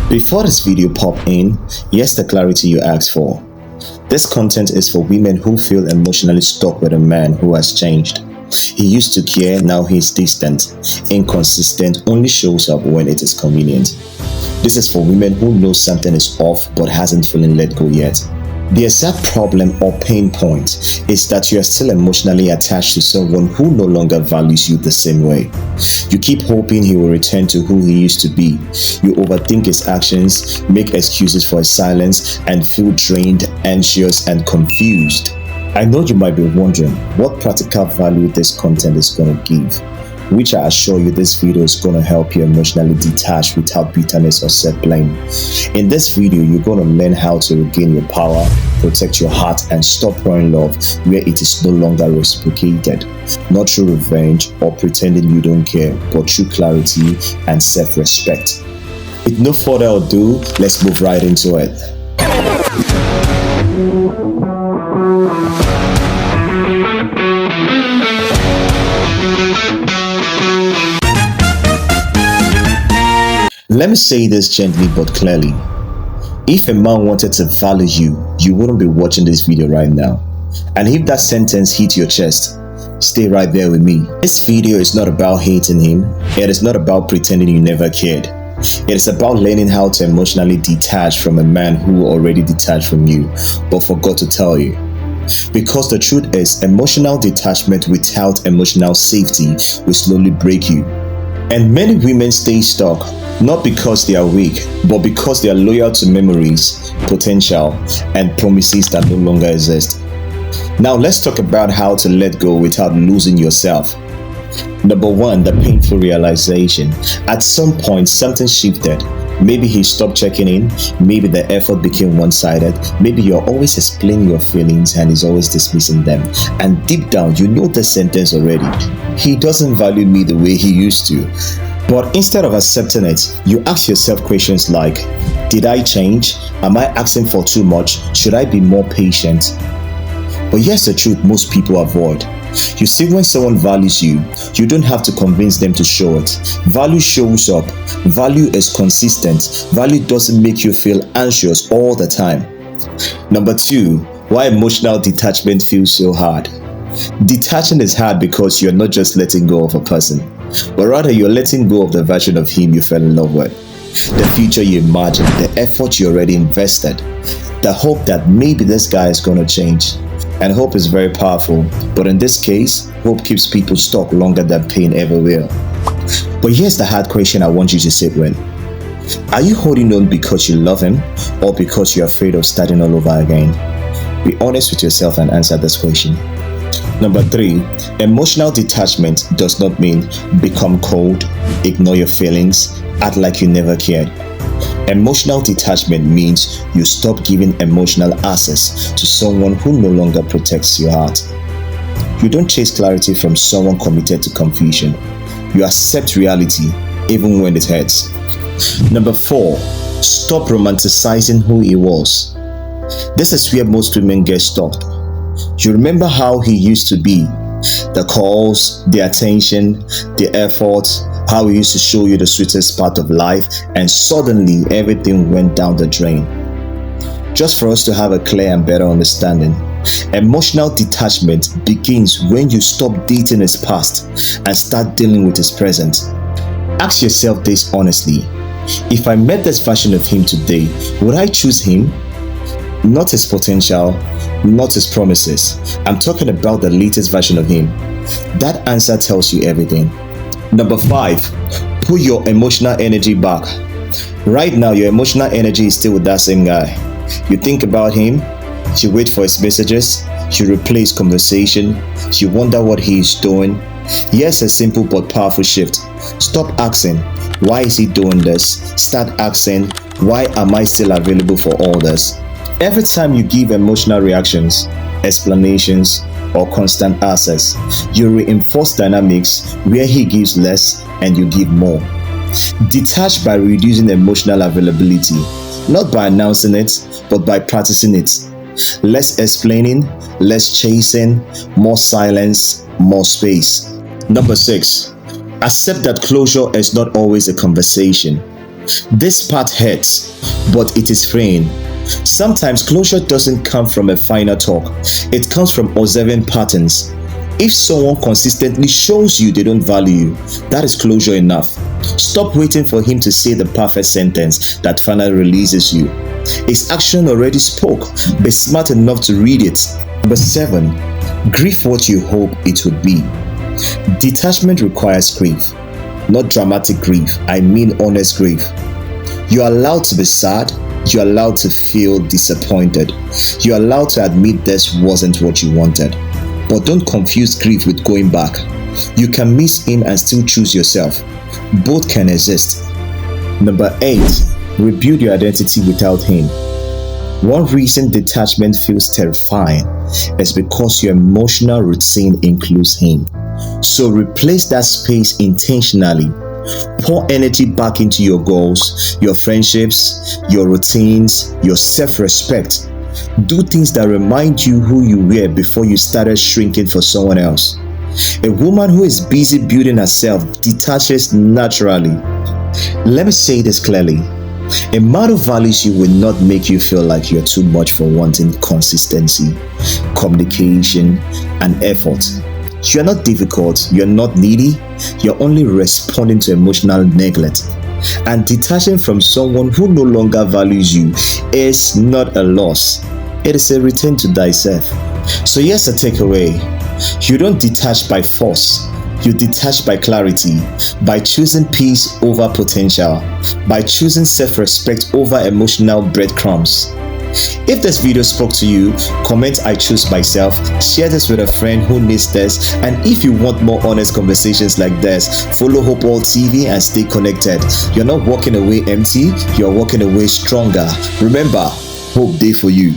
Before this video pop in, here's the clarity you asked for. This content is for women who feel emotionally stuck with a man who has changed. He used to care, now he's distant, inconsistent, only shows up when it is convenient. This is for women who know something is off but hasn't fully let go yet. The exact problem or pain point is that you are still emotionally attached to someone who no longer values you the same way. You keep hoping he will return to who he used to be. You overthink his actions, make excuses for his silence, and feel drained, anxious, and confused. I know you might be wondering what practical value this content is going to give, which I assure you this video is going to help you emotionally detach without bitterness or self-blame. In this video, you're going to learn how to regain your power, protect your heart, and stop pouring love where it is no longer reciprocated. Not through revenge or pretending you don't care, but through clarity and self-respect. With no further ado, let's move right into it. Let me say this gently but clearly. If a man wanted to value you, you wouldn't be watching this video right now. And if that sentence hit your chest, stay right there with me. This video is not about hating him. It is not about pretending you never cared. It is about learning how to emotionally detach from a man who already detached from you, but forgot to tell you. Because the truth is, emotional detachment without emotional safety will slowly break you. And many women stay stuck, not because they are weak, but because they are loyal to memories, potential, and promises that no longer exist. Now let's talk about how to let go without losing yourself. Number one, the painful realization. At some point, something shifted. Maybe he stopped checking in, maybe the effort became one-sided, maybe you're always explaining your feelings and he's always dismissing them. And deep down, you know the sentence already. He doesn't value me the way he used to. But instead of accepting it, you ask yourself questions like, did I change? Am I asking for too much? Should I be more patient? But here's the truth most people avoid. You see, when someone values you, you don't have to convince them to show it. Value shows up. Value is consistent. Value doesn't make you feel anxious all the time. Number two, why emotional detachment feels so hard. Detaching is hard because you're not just letting go of a person, but rather you're letting go of the version of him you fell in love with, the future you imagined, the effort you already invested, the hope that maybe this guy is going to change. And hope is very powerful, but in this case, hope keeps people stuck longer than pain ever will. But here's the hard question I want you to sit with. Are you holding on because you love him, or because you're afraid of starting all over again? Be honest with yourself and answer this question. Number three, emotional detachment does not mean become cold, ignore your feelings, act like you never cared. Emotional detachment means you stop giving emotional access to someone who no longer protects your heart. You don't chase clarity from someone committed to confusion. You accept reality even when it hurts. Number four, stop romanticizing who he was. This is where most women get stuck. You remember how he used to be, the calls, the attention, the effort, how he used to show you the sweetest part of life, and suddenly everything went down the drain. Just for us to have a clear and better understanding, emotional detachment begins when you stop dating his past and start dealing with his present. Ask yourself this honestly. If I met this version of him today, would I choose him? Not his potential, not his promises. I'm talking about the latest version of him. That answer tells you everything. Number five, put your emotional energy back. Right now, your emotional energy is still with that same guy. You think about him, you wait for his messages, you replay his conversation, you wonder what he is doing. Yes, a simple but powerful shift. Stop asking, why is he doing this? Start asking, why am I still available for all this? Every time you give emotional reactions, explanations, or constant access, you reinforce dynamics where he gives less and you give more. Detach by reducing emotional availability, not by announcing it, but by practicing it. Less explaining, less chasing, more silence, more space. Number six, accept that closure is not always a conversation. This part hurts, but it is freeing. Sometimes closure doesn't come from a final talk, it comes from observing patterns. If someone consistently shows you they don't value you, that is closure enough. Stop waiting for him to say the perfect sentence that finally releases you. His action already spoke. Be smart enough to read it. Number 7. Grieve what you hope it would be. Detachment requires grief. Not dramatic grief, I mean honest grief. You are allowed to be sad. You're allowed to feel disappointed. You're allowed to admit this wasn't what you wanted. But don't confuse grief with going back. You can miss him and still choose yourself. Both can exist. Number 8. Rebuild your identity without him. One reason detachment feels terrifying is because your emotional routine includes him. So replace that space intentionally. Pour energy back into your goals, your friendships, your routines, your self-respect. Do things that remind you who you were before you started shrinking for someone else. A woman who is busy building herself detaches naturally. Let me say this clearly. A man who values you will not make you feel like you're too much for wanting consistency, communication, and effort. You're not difficult, you're not needy, you're only responding to emotional neglect. And detaching from someone who no longer values you is not a loss, it is a return to thyself. So here's the takeaway. You don't detach by force, you detach by clarity, by choosing peace over potential, by choosing self-respect over emotional breadcrumbs. If this video spoke to you, comment I choose myself, share this with a friend who needs this, and if you want more honest conversations like this, follow Hope All TV and stay connected. You're not walking away empty, you're walking away stronger. Remember, hope day for you.